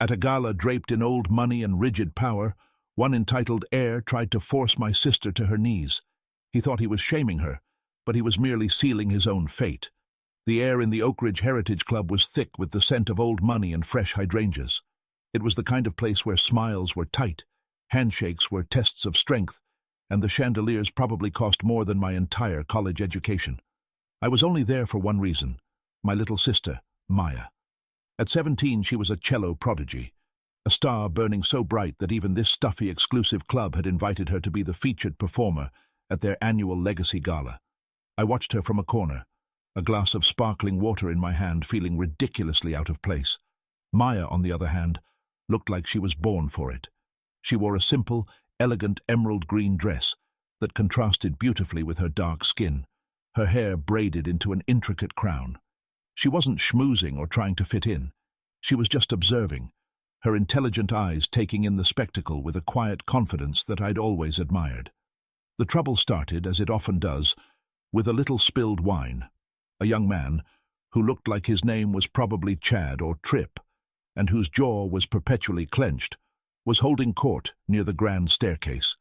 At a gala draped in old money and rigid power, one entitled heir tried to force my sister to her knees. He thought he was shaming her, but he was merely sealing his own fate. The air in the Oak Ridge Heritage Club was thick with the scent of old money and fresh hydrangeas. It was the kind of place where smiles were tight, handshakes were tests of strength, and the chandeliers probably cost more than my entire college education. I was only there for one reason: my little sister, Maya. At 17, she was a cello prodigy, a star burning so bright that even this stuffy exclusive club had invited her to be the featured performer at their annual Legacy Gala. I watched her from a corner, a glass of sparkling water in my hand, feeling ridiculously out of place. Maya, on the other hand, looked like she was born for it. She wore a simple, elegant emerald green dress that contrasted beautifully with her dark skin, her hair braided into an intricate crown. She wasn't schmoozing or trying to fit in. She was just observing, her intelligent eyes taking in the spectacle with a quiet confidence that I'd always admired. The trouble started, as it often does, with a little spilled wine. A young man, who looked like his name was probably Chad or Trip, and whose jaw was perpetually clenched, was holding court near the grand staircase.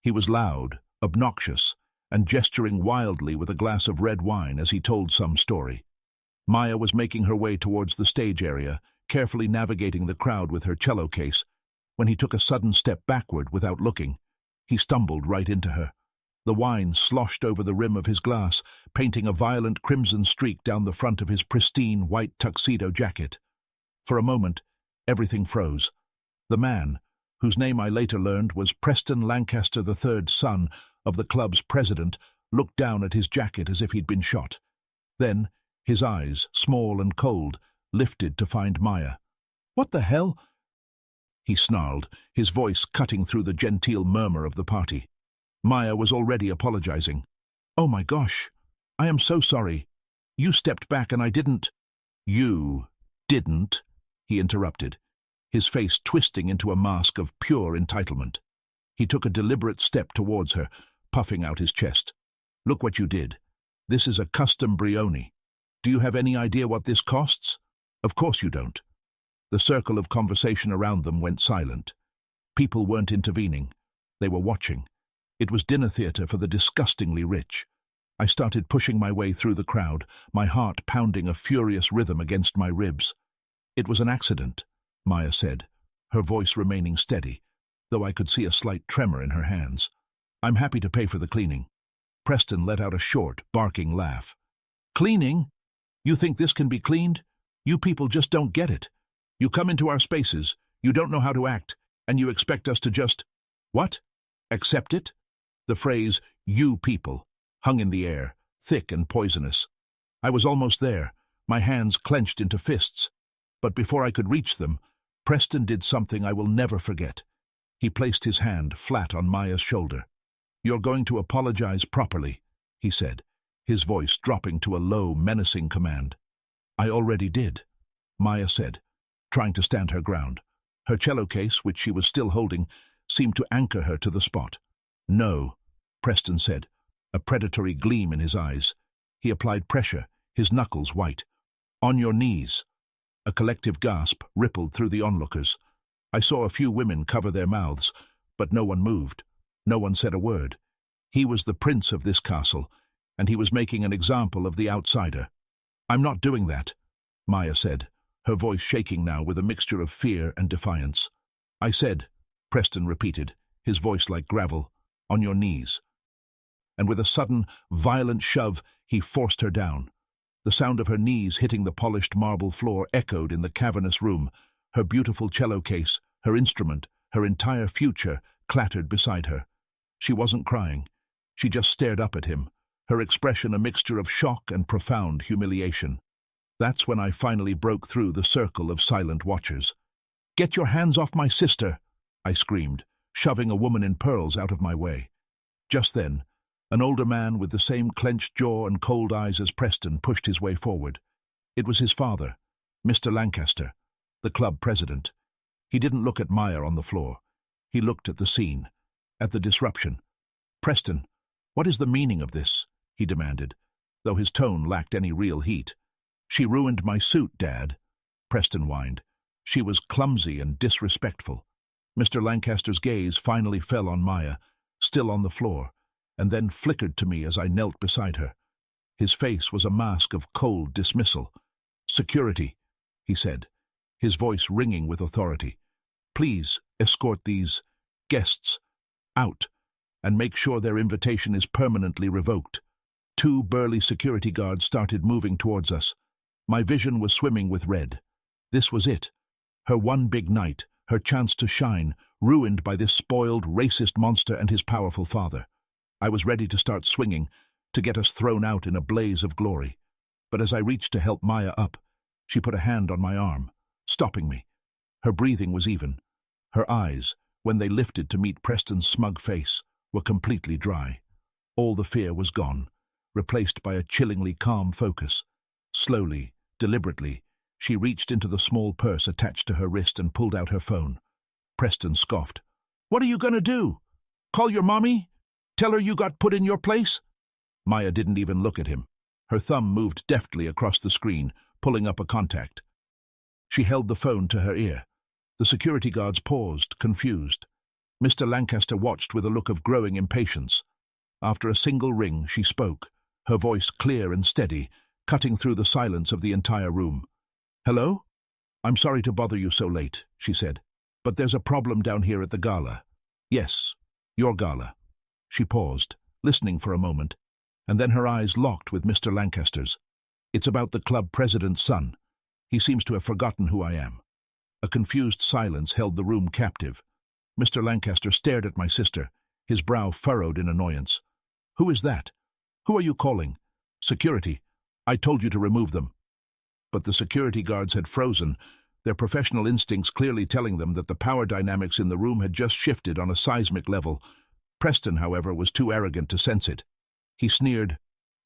He was loud, obnoxious, and gesturing wildly with a glass of red wine as he told some story. Maya was making her way towards the stage area, carefully navigating the crowd with her cello case, when he took a sudden step backward without looking. He stumbled right into her. The wine sloshed over the rim of his glass, painting a violent crimson streak down the front of his pristine white tuxedo jacket. For a moment, everything froze. The man, whose name I later learned was Preston Lancaster III, son of the club's president, looked down at his jacket as if he'd been shot. Then, his eyes, small and cold, lifted to find Maya. "What the hell?" he snarled, his voice cutting through the genteel murmur of the party. Maya was already apologizing. "Oh my gosh, I am so sorry. You stepped back and I didn't—" "You didn't," he interrupted, his face twisting into a mask of pure entitlement. He took a deliberate step towards her, puffing out his chest. "Look what you did. This is a custom Brioni. Do you have any idea what this costs? Of course you don't." The circle of conversation around them went silent. People weren't intervening. They were watching. It was dinner theater for the disgustingly rich. I started pushing my way through the crowd, my heart pounding a furious rhythm against my ribs. "It was an accident," Maya said, her voice remaining steady, though I could see a slight tremor in her hands. "I'm happy to pay for the cleaning." Preston let out a short, barking laugh. "Cleaning? You think this can be cleaned? You people just don't get it. You come into our spaces, you don't know how to act, and you expect us to just— What? Accept it?" The phrase, "you people," hung in the air, thick and poisonous. I was almost there, my hands clenched into fists. But before I could reach them, Preston did something I will never forget. He placed his hand flat on Maya's shoulder. "You're going to apologize properly," he said, his voice dropping to a low, menacing command. "I already did," Maya said, trying to stand her ground. Her cello case, which she was still holding, seemed to anchor her to the spot. "No," Preston said, a predatory gleam in his eyes. He applied pressure, his knuckles white. "On your knees." A collective gasp rippled through the onlookers. I saw a few women cover their mouths, but no one moved. No one said a word. He was the prince of this castle, and he was making an example of the outsider. "I'm not doing that," Maya said, her voice shaking now with a mixture of fear and defiance. "I said," Preston repeated, his voice like gravel, "on your knees." And with a sudden, violent shove, he forced her down. The sound of her knees hitting the polished marble floor echoed in the cavernous room. Her beautiful cello case, her instrument, her entire future clattered beside her. She wasn't crying. She just stared up at him, her expression a mixture of shock and profound humiliation. That's when I finally broke through the circle of silent watchers. "Get your hands off my sister!" I screamed, shoving a woman in pearls out of my way. Just then, an older man with the same clenched jaw and cold eyes as Preston pushed his way forward. It was his father, Mr. Lancaster, the club president. He didn't look at Maya on the floor. He looked at the scene, at the disruption. "Preston, what is the meaning of this?" he demanded, though his tone lacked any real heat. "She ruined my suit, Dad," Preston whined, She was clumsy and disrespectful. Mr. Lancaster's gaze finally fell on Maya, still on the floor, and then flickered to me as I knelt beside her. His face was a mask of cold dismissal. "Security," he said, his voice ringing with authority. "Please escort these guests out and make sure their invitation is permanently revoked." 2 burly security guards started moving towards us. My vision was swimming with red. This was it. Her one big night, her chance to shine, ruined by this spoiled, racist monster and his powerful father. I was ready to start swinging, to get us thrown out in a blaze of glory. But as I reached to help Maya up, she put a hand on my arm, stopping me. Her breathing was even. Her eyes, when they lifted to meet Preston's smug face, were completely dry. All the fear was gone, replaced by a chillingly calm focus. Slowly, deliberately, she reached into the small purse attached to her wrist and pulled out her phone. Preston scoffed. "What are you going to do? Call your mommy? Tell her you got put in your place?" Maya didn't even look at him. Her thumb moved deftly across the screen, pulling up a contact. She held the phone to her ear. The security guards paused, confused. Mr. Lancaster watched with a look of growing impatience. After a single ring, she spoke, her voice clear and steady, cutting through the silence of the entire room. "Hello? I'm sorry to bother you so late," she said, "but there's a problem down here at the gala." "Yes, your gala." She paused, listening for a moment, and then her eyes locked with Mr. Lancaster's. "It's about the club president's son. He seems to have forgotten who I am." A confused silence held the room captive. Mr. Lancaster stared at my sister, his brow furrowed in annoyance. "Who is that? Who are you calling?" "Security. I told you to remove them." But the security guards had frozen, their professional instincts clearly telling them that the power dynamics in the room had just shifted on a seismic level. Preston, however, was too arrogant to sense it. He sneered.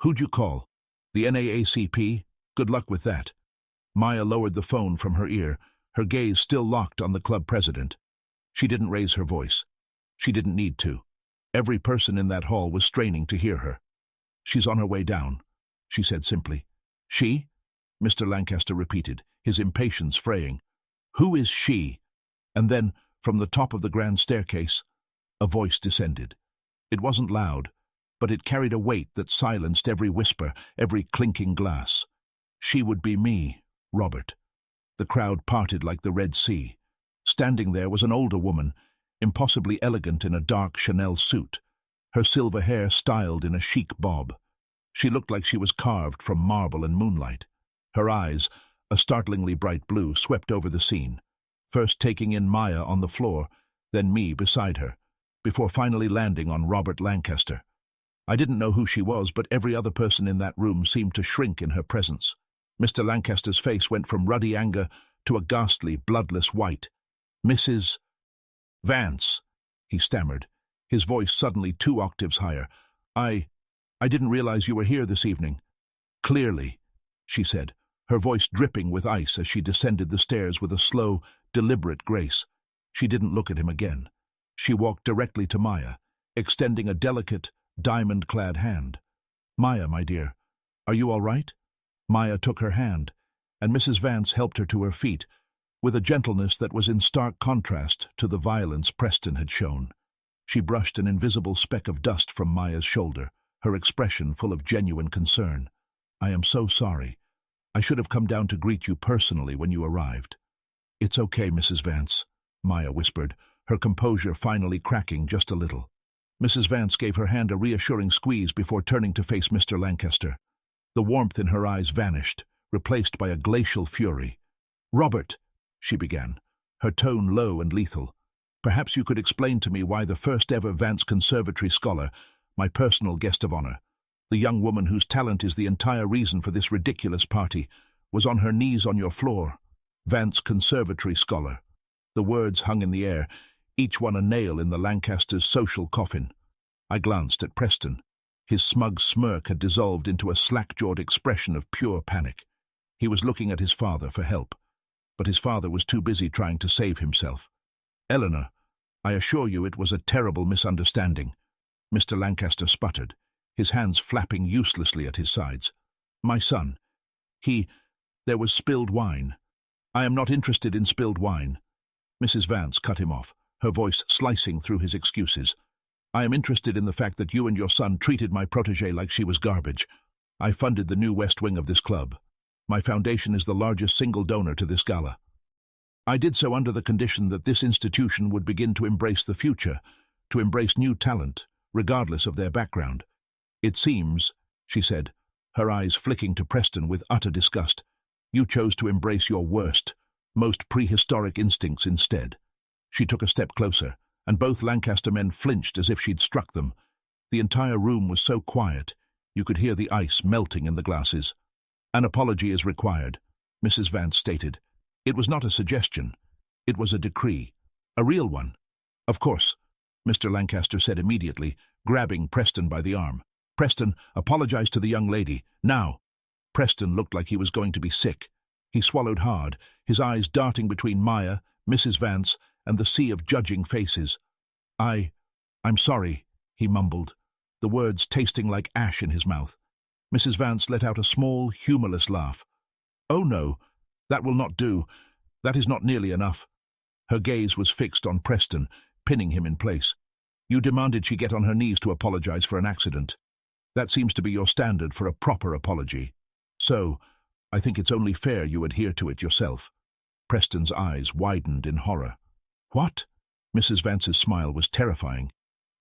"Who'd you call? The NAACP? Good luck with that." Maya lowered the phone from her ear, her gaze still locked on the club president. She didn't raise her voice. She didn't need to. Every person in that hall was straining to hear her. "She's on her way down," she said simply. "She?" Mr. Lancaster repeated, his impatience fraying. "Who is she?" And then, from the top of the grand staircase, a voice descended. It wasn't loud, but it carried a weight that silenced every whisper, every clinking glass. She would be me, Robert. The crowd parted like the Red Sea. Standing there was an older woman, impossibly elegant in a dark Chanel suit, her silver hair styled in a chic bob. She looked like she was carved from marble and moonlight. Her eyes, a startlingly bright blue, swept over the scene, first taking in Maya on the floor, then me beside her, before finally landing on Robert Lancaster. I didn't know who she was, but every other person in that room seemed to shrink in her presence. Mr. Lancaster's face went from ruddy anger to a ghastly, bloodless white. "Mrs. Vance," he stammered, his voice suddenly 2 octaves higher. I didn't realize you were here this evening." "Clearly," she said, her voice dripping with ice as she descended the stairs with a slow, deliberate grace. She didn't look at him again. She walked directly to Maya, extending a delicate, diamond-clad hand. "Maya, my dear, are you all right?" Maya took her hand, and Mrs. Vance helped her to her feet, with a gentleness that was in stark contrast to the violence Preston had shown. She brushed an invisible speck of dust from Maya's shoulder, her expression full of genuine concern. "I am so sorry. I should have come down to greet you personally when you arrived." "It's okay, Mrs. Vance," Maya whispered, her composure finally cracking just a little. Mrs. Vance gave her hand a reassuring squeeze before turning to face Mr. Lancaster. The warmth in her eyes vanished, replaced by a glacial fury. "Robert," she began, her tone low and lethal, "perhaps you could explain to me why the first-ever Vance Conservatory scholar, my personal guest of honor, the young woman whose talent is the entire reason for this ridiculous party, was on her knees on your floor. Vance Conservatory scholar." The words hung in the air, each one a nail in the Lancasters' social coffin. I glanced at Preston. His smug smirk had dissolved into a slack-jawed expression of pure panic. He was looking at his father for help, but his father was too busy trying to save himself. "Eleanor, I assure you it was a terrible misunderstanding," Mr. Lancaster sputtered, his hands flapping uselessly at his sides. "My son, there was spilled wine. I am not interested in spilled wine. Mrs. Vance cut him off, her voice slicing through his excuses. I am interested in the fact that you and your son treated my protégée like she was garbage. I funded the new West Wing of this club. My foundation is the largest single donor to this gala. I did so under the condition that this institution would begin to embrace the future, to embrace new talent, regardless of their background. It seems, she said, her eyes flicking to Preston with utter disgust, you chose to embrace your worst, most prehistoric instincts instead. She took a step closer, and both Lancaster men flinched as if she'd struck them. The entire room was so quiet, you could hear the ice melting in the glasses. An apology is required, Mrs. Vance stated. It was not a suggestion. It was a decree. A real one. Of course, Mr. Lancaster said immediately, grabbing Preston by the arm. Preston, apologize to the young lady, now. Preston looked like he was going to be sick. He swallowed hard, his eyes darting between Maya, Mrs. Vance, and the sea of judging faces. I'm sorry, he mumbled, the words tasting like ash in his mouth. Mrs. Vance let out a small, humorless laugh. Oh no, that will not do. That is not nearly enough. Her gaze was fixed on Preston, pinning him in place. You demanded she get on her knees to apologize for an accident. That seems to be your standard for a proper apology. So, I think it's only fair you adhere to it yourself. Preston's eyes widened in horror. What? Mrs. Vance's smile was terrifying.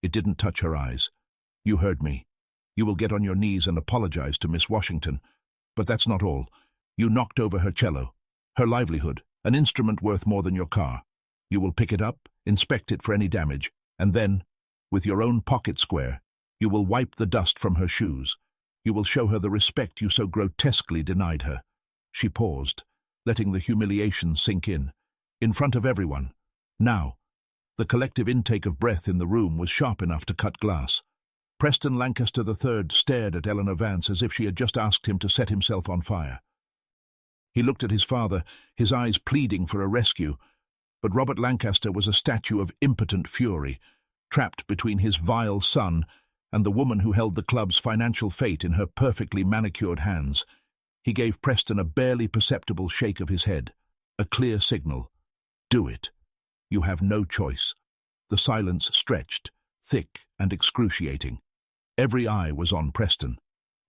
It didn't touch her eyes. You heard me. You will get on your knees and apologize to Miss Washington. But that's not all. You knocked over her cello, her livelihood, an instrument worth more than your car. You will pick it up, inspect it for any damage, and then, with your own pocket square, you will wipe the dust from her shoes. You will show her the respect you so grotesquely denied her. She paused, letting the humiliation sink in front of everyone. Now, the collective intake of breath in the room was sharp enough to cut glass. Preston Lancaster III stared at Eleanor Vance as if she had just asked him to set himself on fire. He looked at his father, his eyes pleading for a rescue, but Robert Lancaster was a statue of impotent fury, trapped between his vile son and the woman who held the club's financial fate in her perfectly manicured hands. He gave Preston a barely perceptible shake of his head, a clear signal. Do it. You have no choice. The silence stretched, thick and excruciating. Every eye was on Preston.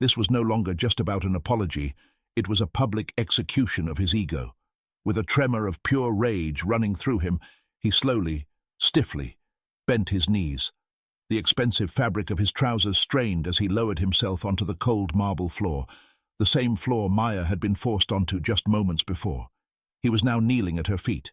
This was no longer just about an apology, it was a public execution of his ego. With a tremor of pure rage running through him, he slowly, stiffly, bent his knees. The expensive fabric of his trousers strained as he lowered himself onto the cold marble floor, the same floor Maya had been forced onto just moments before. He was now kneeling at her feet.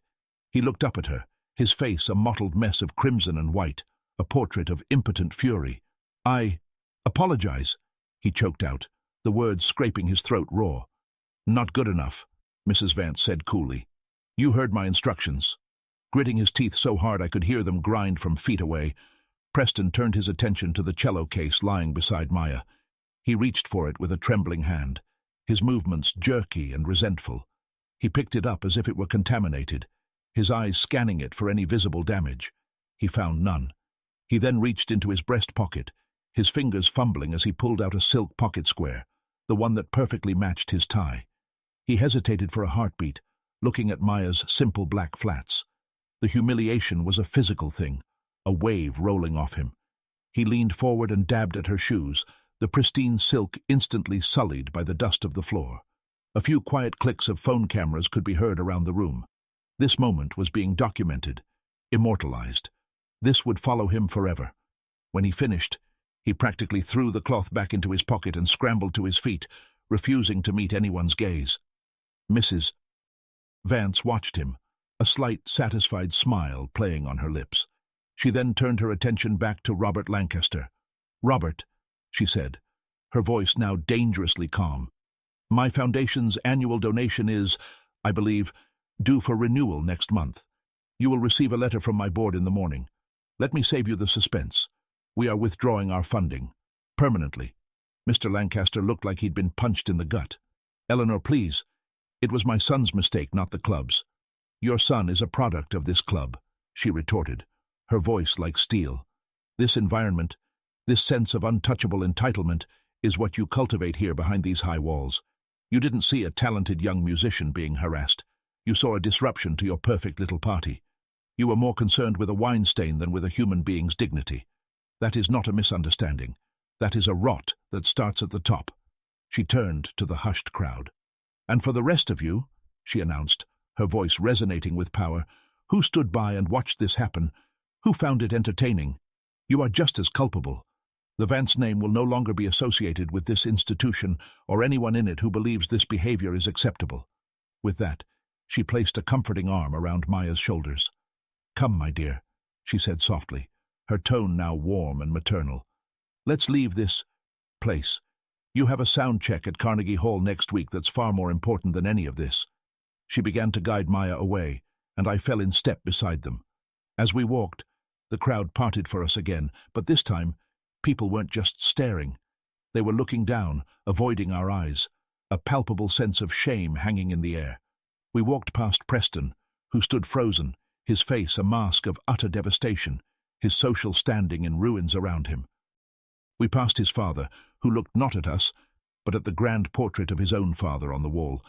He looked up at her, his face a mottled mess of crimson and white, a portrait of impotent fury. I apologize, he choked out, the words scraping his throat raw. Not good enough, Mrs. Vance said coolly. You heard my instructions. Gritting his teeth so hard I could hear them grind from feet away, Preston turned his attention to the cello case lying beside Maya. He reached for it with a trembling hand, his movements jerky and resentful. He picked it up as if it were contaminated, his eyes scanning it for any visible damage. He found none. He then reached into his breast pocket, his fingers fumbling as he pulled out a silk pocket square, the one that perfectly matched his tie. He hesitated for a heartbeat, looking at Maya's simple black flats. The humiliation was a physical thing, a wave rolling off him. He leaned forward and dabbed at her shoes, the pristine silk instantly sullied by the dust of the floor. A few quiet clicks of phone cameras could be heard around the room. This moment was being documented, immortalized. This would follow him forever. When he finished, he practically threw the cloth back into his pocket and scrambled to his feet, refusing to meet anyone's gaze. Mrs. Vance watched him, a slight, satisfied smile playing on her lips. She then turned her attention back to Robert Lancaster. Robert, she said, her voice now dangerously calm. My foundation's annual donation is, I believe, due for renewal next month. You will receive a letter from my board in the morning. Let me save you the suspense. We are withdrawing our funding. Permanently. Mr. Lancaster looked like he'd been punched in the gut. Eleanor, please. It was my son's mistake, not the club's. Your son is a product of this club, she retorted, her voice like steel. This environment, this sense of untouchable entitlement, is what you cultivate here behind these high walls. You didn't see a talented young musician being harassed. You saw a disruption to your perfect little party. You were more concerned with a wine stain than with a human being's dignity. That is not a misunderstanding. That is a rot that starts at the top." She turned to the hushed crowd. "And for the rest of you," she announced, her voice resonating with power, "who stood by and watched this happen, who found it entertaining, you are just as culpable. The Vance name will no longer be associated with this institution or anyone in it who believes this behavior is acceptable." With that, she placed a comforting arm around Maya's shoulders. "Come, my dear," she said softly, her tone now warm and maternal. "Let's leave this place. You have a sound check at Carnegie Hall next week that's far more important than any of this." She began to guide Maya away, and I fell in step beside them. As we walked, the crowd parted for us again, but this time, people weren't just staring. They were looking down, avoiding our eyes, a palpable sense of shame hanging in the air. We walked past Preston, who stood frozen, his face a mask of utter devastation, his social standing in ruins around him. We passed his father, who looked not at us, but at the grand portrait of his own father on the wall,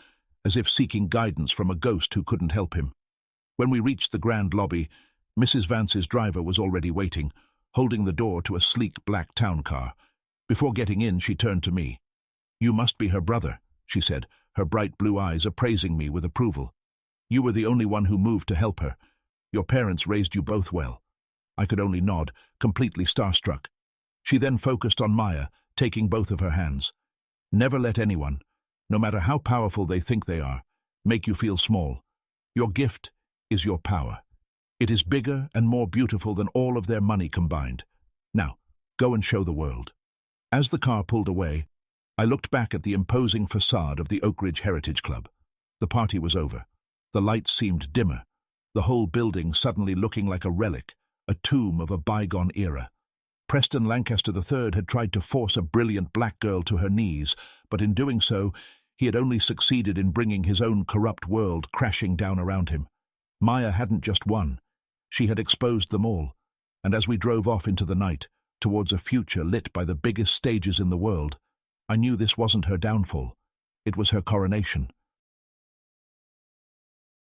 as if seeking guidance from a ghost who couldn't help him. When we reached the grand lobby, Mrs. Vance's driver was already waiting, holding the door to a sleek black town car. Before getting in, she turned to me. "You must be her brother," she said, her bright blue eyes appraising me with approval. "You were the only one who moved to help her. Your parents raised you both well." I could only nod, completely starstruck. She then focused on Maya, taking both of her hands. "Never let anyone, no matter how powerful they think they are, make you feel small. Your gift is your power. It is bigger and more beautiful than all of their money combined. Now, go and show the world." As the car pulled away, I looked back at the imposing facade of the Oak Ridge Heritage Club. The party was over. The lights seemed dimmer, the whole building suddenly looking like a relic, a tomb of a bygone era. Preston Lancaster III had tried to force a brilliant black girl to her knees, but in doing so, he had only succeeded in bringing his own corrupt world crashing down around him. Maya hadn't just won. She had exposed them all, and as we drove off into the night, towards a future lit by the biggest stages in the world, I knew this wasn't her downfall. It was her coronation.